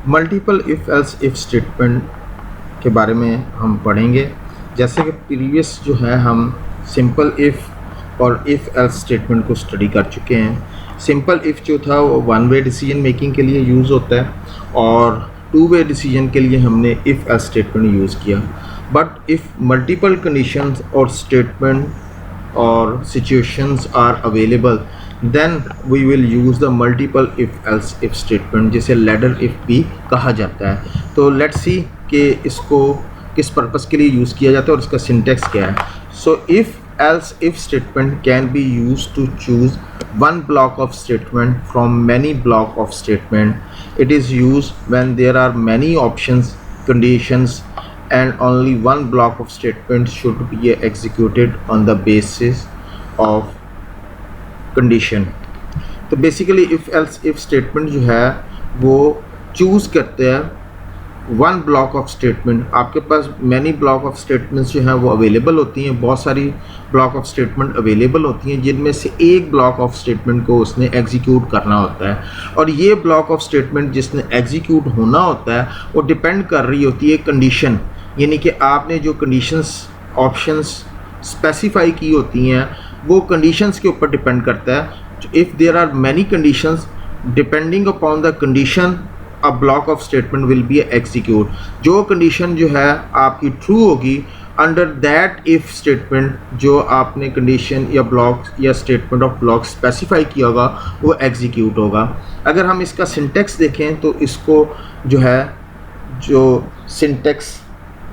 Multiple if else if statement के बारे में हम पढ़ेंगे। जैसे कि प्रीवियस जो है हम सिंपल इफ़ और इफ़ एल्स स्टेटमेंट को स्टडी कर चुके हैं। सिंपल इफ़ जो था वो वन वे डिसीजन मेकिंग के लिए यूज़ होता है और टू वे डिसीजन के लिए हमने इफ़ एल्स स्टेटमेंट यूज़ किया। बट इफ़ मल्टीपल कंडीशंस और स्टेटमेंट और situations are available, then we will use the multiple if else if statement, जिसे ladder if भी कहा जाता है। तो let's see कि इसको किस पर्पस के लिए यूज़ किया जाता है और इसका सिंटेक्स क्या है। So if else if statement can be used to choose one block of statement from many block of statement. It is used when there are many options, conditions, and only one block of statement should be executed on the basis of condition. तो basically if else if statement जो है वो choose करते हैं one block of statement. आपके पास many block of statements जो हैं वो अवेलेबल होती हैं, बहुत सारी ब्लॉक ऑफ स्टेटमेंट अवेलेबल होती हैं, जिनमें से एक ब्लॉक ऑफ स्टेटमेंट को उसने एग्जीक्यूट करना होता है। और ये ब्लॉक ऑफ स्टेटमेंट जिसने एग्जीक्यूट होना होता है वो डिपेंड कर रही होती है कंडीशन, यानी कि आपने जो कंडीशंस ऑप्शंस स्पेसिफाई की होती हैं वो कंडीशंस के ऊपर डिपेंड करता है। If there are many conditions, depending upon the condition a block of statement will be execute. जो कंडीशन जो है आपकी ट्रू होगी अंडर दैट इफ़ स्टेटमेंट, जो आपने कंडीशन या ब्लॉक या स्टेटमेंट ऑफ ब्लॉक स्पेसिफाई किया होगा वो एग्जीक्यूट होगा। अगर हम इसका सिंटेक्स देखें तो इसको जो है जो सिंटेक्स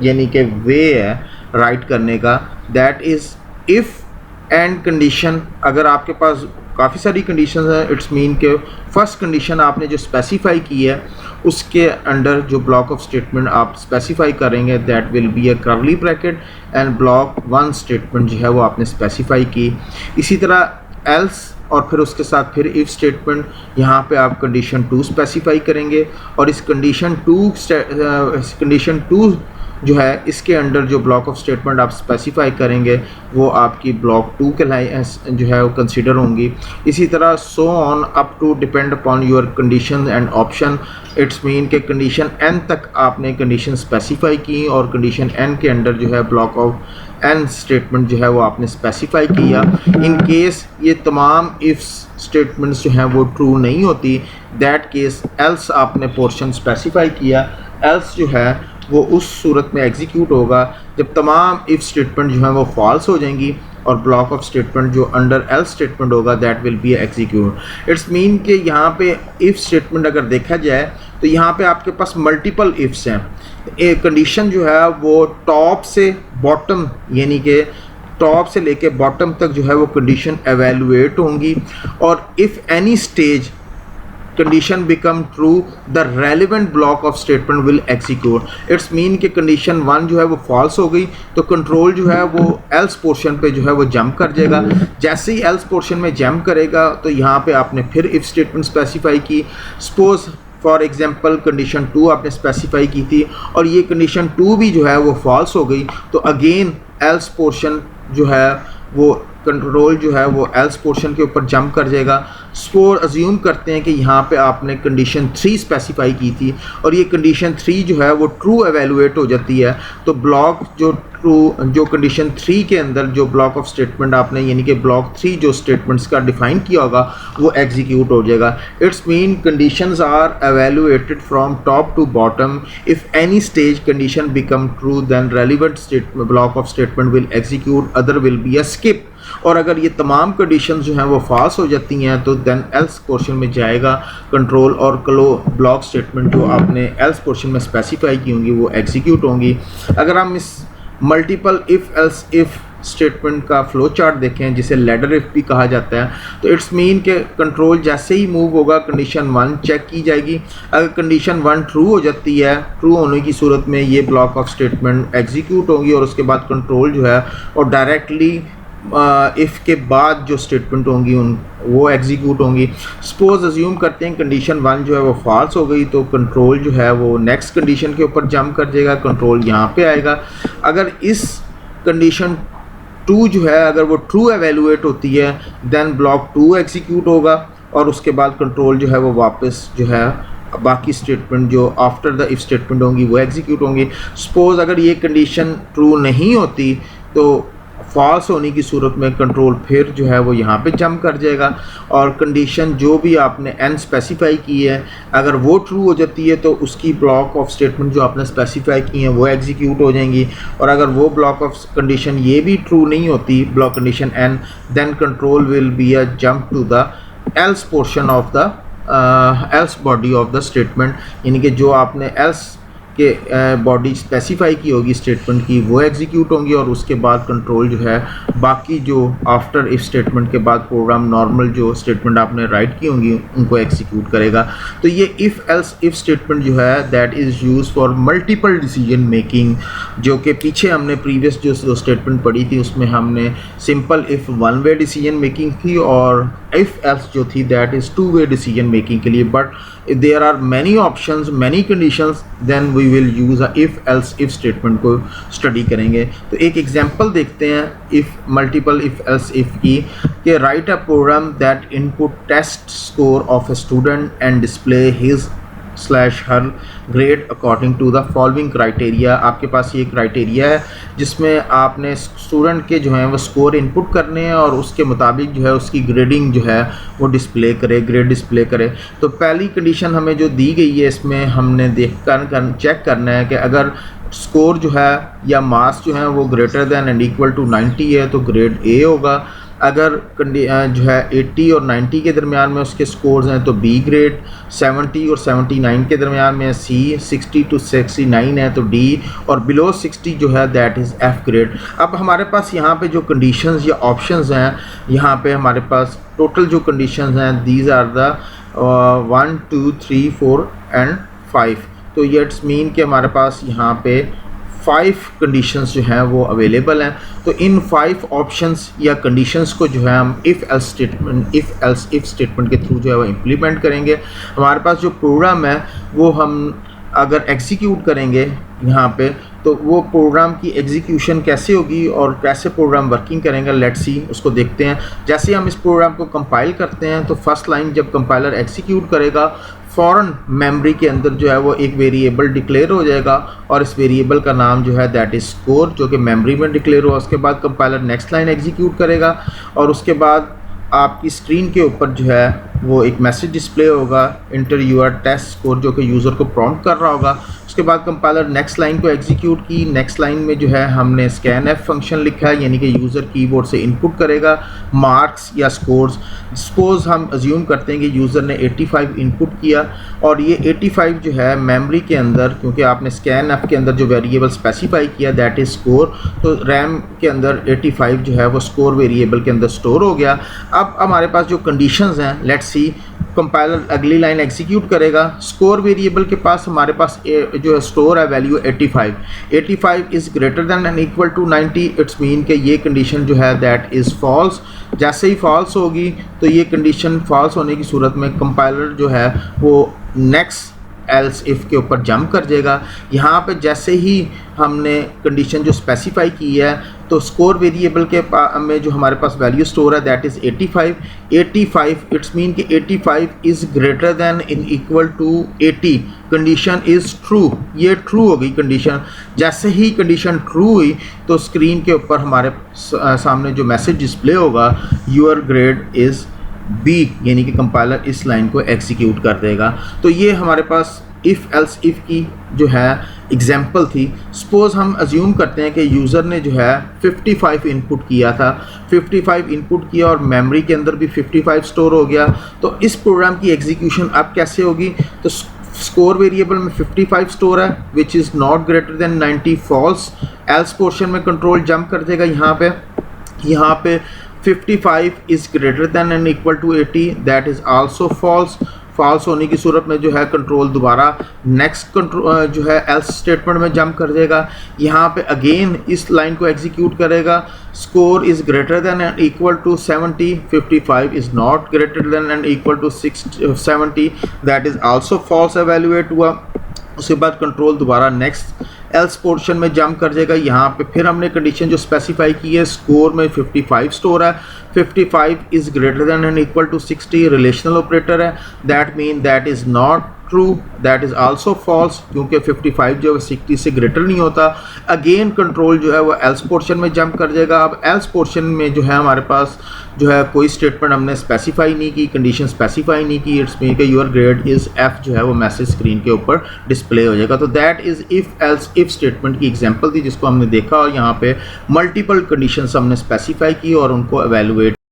यानी कि वे है राइट करने का, that is if and condition. अगर आपके पास काफ़ी सारी कंडीशन हैं, इट्स मीन के फर्स्ट कंडीशन आपने जो स्पेसिफाई की है उसके अंडर जो ब्लॉक ऑफ स्टेटमेंट आप स्पेसिफाई करेंगे that will be a curly bracket and block one statement जो है वो आपने स्पेसिफाई की। इसी तरह एल्स और फिर उसके साथ फिर इफ़ स्टेटमेंट, यहाँ पे आप कंडीशन टू स्पेसिफाई करेंगे और इस कंडीशन टू जो है इसके अंडर जो ब्लॉक ऑफ स्टेटमेंट आप स्पेसिफाई करेंगे वो आपकी ब्लॉक टू कहलाई जो है वो कंसिडर होंगी। इसी तरह so on up to depend upon your condition and option. It's mean के कंडीशन एन तक आपने कंडीशन स्पेसिफाई की और कंडीशन एन के अंडर जो है ब्लॉक ऑफ एन स्टेटमेंट जो है वो आपने स्पेसिफाई किया। इन केस ये तमाम इफ़ स्टेटमेंट्स जो हैं वो ट्रू नहीं होती, दैट केस एल्स आपने पोर्शन स्पेसिफाई किया। एल्स जो है वो उस सूरत में एग्जीक्यूट होगा जब तमाम इफ़ स्टेटमेंट जो हैं वो फॉल्स हो जाएंगी और ब्लॉक ऑफ स्टेटमेंट जो अंडर एल्स स्टेटमेंट होगा that will be execute. It's mean कि यहाँ पे इफ़ स्टेटमेंट अगर देखा जाए तो यहाँ पे आपके पास मल्टीपल इफ़्स हैं। एक कंडीशन जो है वो टॉप से बॉटम यानी कि टॉप से लेके बॉटम तक जो है वो कंडीशन एवेलुएट होंगी और if any stage condition become true the relevant block of statement will execute. It's mean कि कंडीशन वन जो है वो फॉल्स हो गई तो कंट्रोल जो है वो एल्स पोर्शन पे जो है वो जंप कर जाएगा। जैसे ही एल्स पोर्शन में जंप करेगा तो यहाँ पे आपने फिर इफ़ स्टेटमेंट स्पेसिफाई की। Suppose for example condition two आपने स्पेसिफाई की थी और ये कंडीशन टू भी जो है वो फॉल्स हो गई तो अगेन एल्स पोर्शन जो है वो कंट्रोल जो है वो एल्स पोर्शन के ऊपर जंप कर जाएगा। सपोज अज्यूम करते हैं कि यहाँ पे आपने कंडीशन थ्री स्पेसिफाई की थी और ये कंडीशन थ्री जो है वो ट्रू एवेलुएट हो जाती है तो ब्लॉक जो कंडीशन थ्री के अंदर जो ब्लॉक ऑफ स्टेटमेंट आपने यानी कि ब्लॉक थ्री जो स्टेटमेंट्स का डिफाइन किया होगा वो एग्जीक्यूट हो जाएगा। It's mean conditions are evaluated from top to bottom. If any stage condition become true then relevant block of statement will execute, other will be a skip. और अगर ये तमाम कंडीशंस जो हैं वो फॉल्स हो जाती हैं तो देन एल्स पोर्शन में जाएगा कंट्रोल और क्लो ब्लॉक स्टेटमेंट जो आपने एल्स पोर्शन में स्पेसिफाई की होंगी वो एग्जीक्यूट होंगी। अगर हम इस multiple if else if statement का फ्लो चार्ट देखें जिसे लैडर इफ़ भी कहा जाता है तो इट्स मीन के कंट्रोल जैसे ही मूव होगा कंडीशन वन चेक की जाएगी। अगर कंडीशन वन ट्रू हो जाती है, ट्रू होने की सूरत में ये ब्लॉक ऑफ स्टेटमेंट एग्जीक्यूट होगी और उसके बाद कंट्रोल जो है और डायरेक्टली इफ़ के बाद जो स्टेटमेंट होंगी उन वो एग्जीक्यूट होंगी। सपोज अज्यूम करते हैं कंडीशन वन जो है वो फॉल्स हो गई तो कंट्रोल जो है वो नेक्स्ट कंडीशन के ऊपर जंप कर जाएगा, कंट्रोल यहाँ पे आएगा। अगर इस कंडीशन टू जो है अगर वो ट्रू एवेलुएट होती है देन ब्लॉक टू एग्जीक्यूट होगा और उसके बाद कंट्रोल जो है वो वापस जो है बाकी स्टेटमेंट जो आफ्टर द इफ स्टेटमेंट होंगी वो एग्जीक्यूट होंगी। सपोज अगर ये कंडीशन ट्रू नहीं होती तो फॉल्स होने की सूरत में कंट्रोल फिर जो है वो यहाँ पे जंप कर जाएगा, और कंडीशन जो भी आपने n स्पेसिफाई की है अगर वो ट्रू हो जाती है तो उसकी ब्लॉक ऑफ स्टेटमेंट जो आपने स्पेसिफाई की है वो एग्जीक्यूट हो जाएंगी। और अगर वो ब्लॉक ऑफ कंडीशन ये भी ट्रू नहीं होती, block condition n, then control will be a jump to the else portion of the else body of the statement, यानी कि जो आपने एल्स के बॉडी स्पेसिफाई की होगी स्टेटमेंट की वो एग्जीक्यूट होंगी, और उसके बाद कंट्रोल जो है बाकी जो आफ्टर इफ स्टेटमेंट के बाद प्रोग्राम नॉर्मल जो स्टेटमेंट आपने राइट की होंगी उनको एग्जीक्यूट करेगा। तो ये इफ़ एल्स इफ स्टेटमेंट जो है that is use for multiple decision making, जो कि पीछे हमने प्रीवियस जो स्टेटमेंट पढ़ी थी उसमें हमने simple if one way decision making थी, और इफ़ एल्स जो थी that is two way decision making के लिए। But there are many options, many conditions, then we will use a if else if statement को स्टडी करेंगे। तो एक एग्जांपल देखते हैं if multiple if else if की, कि write a program that input test score of a student and display his slash her grade according to the following criteria. आपके पास ये क्राइटेरिया है जिसमें आपने स्टूडेंट के जो हैं वो स्कोर इनपुट करने हैं और उसके मुताबिक जो है उसकी ग्रेडिंग जो है वो डिस्प्ले करे, ग्रेड डिस्प्ले करे। तो पहली कंडीशन हमें जो दी गई है इसमें हमने चेक करना है कि अगर स्कोर जो है या मार्क्स जो हैं वो greater than and equal to 90 है तो ग्रेड ए होगा। अगर जो है 80 और 90 के दरमियान में उसके स्कोर्स हैं तो बी ग्रेड, 70 और 79 के दरमियान में सी, 60 टू 69 है तो डी, और बिलो 60 जो है दैट इज़ एफ ग्रेड। अब हमारे पास यहाँ पे जो कंडीशंस या ऑप्शंस हैं, यहाँ पे हमारे पास टोटल जो कंडीशंस हैं दीज आर द 1 2 3 4 एंड 5। तो ये इट्स मीन कि हमारे पास यहाँ पे 5 कंडीशंस जो हैं वो अवेलेबल हैं। तो इन 5 ऑप्शंस या कंडीशंस को जो है हम इफ़ एल्स इफ स्टेटमेंट के थ्रू जो है वो इम्प्लीमेंट करेंगे। हमारे पास जो प्रोग्राम है वो हम अगर एग्जीक्यूट करेंगे यहाँ पे तो वो प्रोग्राम की एग्जीक्यूशन कैसे होगी और कैसे प्रोग्राम वर्किंग करेंगे, लेट्स सी, उसको देखते हैं। जैसे हम इस प्रोग्राम को कंपाइल करते हैं तो फर्स्ट लाइन जब कंपाइलर एग्जीक्यूट करेगा फ़ौरन मेमोरी के अंदर जो है वो एक वेरिएबल डिक्लेयर हो जाएगा, और इस वेरिएबल का नाम जो है दैट इज़ स्कोर, जो कि मेमोरी में डिक्लेयर हुआ। उसके बाद कंपाइलर नेक्स्ट लाइन एग्जीक्यूट करेगा और उसके बाद आपकी स्क्रीन के ऊपर जो है वो एक मैसेज डिस्प्ले होगा, इंटर यूर टेस्ट स्कोर, जो कि यूज़र को प्रॉम्प्ट कर रहा होगा। उसके बाद कंपाइलर नेक्स्ट लाइन को एग्जीक्यूट की। नेक्स्ट लाइन में जो है हमने स्कैन एफ फंक्शन लिखा है, यानी कि यूज़र कीबोर्ड से इनपुट करेगा मार्क्स या स्कोर्स। सपोज हम अज्यूम करते हैं कि यूज़र ने 85 इनपुट किया और ये 85 जो है मेमोरी के अंदर, क्योंकि आपने स्कैन एफ के अंदर जो वेरिएबल स्पेसिफाई किया दैट इज़ स्कोर, तो रैम के अंदर 85 जो है वो स्कोर वेरिएबल के अंदर स्टोर हो गया। अब हमारे पास जो कंडीशंस हैं, लेट्स सी, कंपाइलर अगली लाइन एग्जीक्यूट करेगा। स्कोर वेरिएबल के पास हमारे पास जो है स्टोर है value 85 is greater than and equal to 90। It's mean कि ये कंडीशन जो है दैट इज़ फॉल्स। जैसे ही फॉल्स होगी तो ये कंडीशन फॉल्स होने की सूरत में कंपाइलर जो है वो नेक्स्ट एल्स इफ़ के ऊपर जंप कर जाएगा। यहाँ पे जैसे ही हमने कंडीशन जो स्पेसिफाई की है तो स्कोर वेरिएबल के में जो हमारे पास वैल्यू स्टोर है दैट इज़ 85 इट्स मीन कि 85 is greater than and equal to 80। Condition is true, ये ट्रू हो गई कंडीशन। जैसे ही कंडीशन ट्रू हुई तो स्क्रीन के ऊपर हमारे सामने जो मैसेज डिस्प्ले होगा यूर ग्रेड इज़ बी, यानी कि कंपाइलर इस लाइन को एग्जीक्यूट कर देगा। तो ये हमारे पास इफ़ एल्स इफ़ की जो है एग्जाम्पल थी। सपोज़ हम अज्यूम करते हैं कि यूज़र ने जो है 55 इनपुट किया था, 55 इनपुट किया और मेमोरी के अंदर भी 55 स्टोर हो गया। तो इस प्रोग्राम की एग्जीक्यूशन अब कैसे होगी? तो स्कोर वेरिएबल में 55 स्टोर है which is not greater than 90, false. Else portion में कंट्रोल जंप कर देगा यहाँ पे 55 is greater than and equal to 80, that is also false. False होने की सूरत में जो है कंट्रोल दोबारा नेक्स्ट कंट्रोल जो है एल्स स्टेटमेंट में जंप कर देगा। यहाँ पे अगेन इस लाइन को एग्जीक्यूट करेगा। Score is greater than and equal to 70, 55 is not greater than and equal to 70, that is also false evaluate हुआ। उसके बाद कंट्रोल दोबारा नेक्स्ट एल्स पोर्शन में जंप कर जाएगा। यहाँ पे फिर हमने कंडीशन जो स्पेसिफाई की है, स्कोर में 55 स्टोर है, 55 is greater than and equal to 60, relational operator है, that mean that is not true, that is also false, क्योंकि 55 जो है 60 से ग्रेटर नहीं होता। अगेन कंट्रोल जो है वो एल्स पोर्शन में जंप कर जाएगा। अब एल्स पोर्शन में जो है हमारे पास जो है कोई स्टेटमेंट हमने स्पेसिफाई नहीं की, कंडीशन स्पेसिफाई नहीं की, इट्स मीन कि योर ग्रेड इज़ एफ जो है वो मैसेज स्क्रीन के ऊपर डिस्प्ले हो जाएगा। तो that is if else if statement की एग्जांपल थी जिसको हमने देखा, और यहाँ पे मल्टीपल कंडीशंस हमने स्पेसिफाई की और उनको एवेलुएट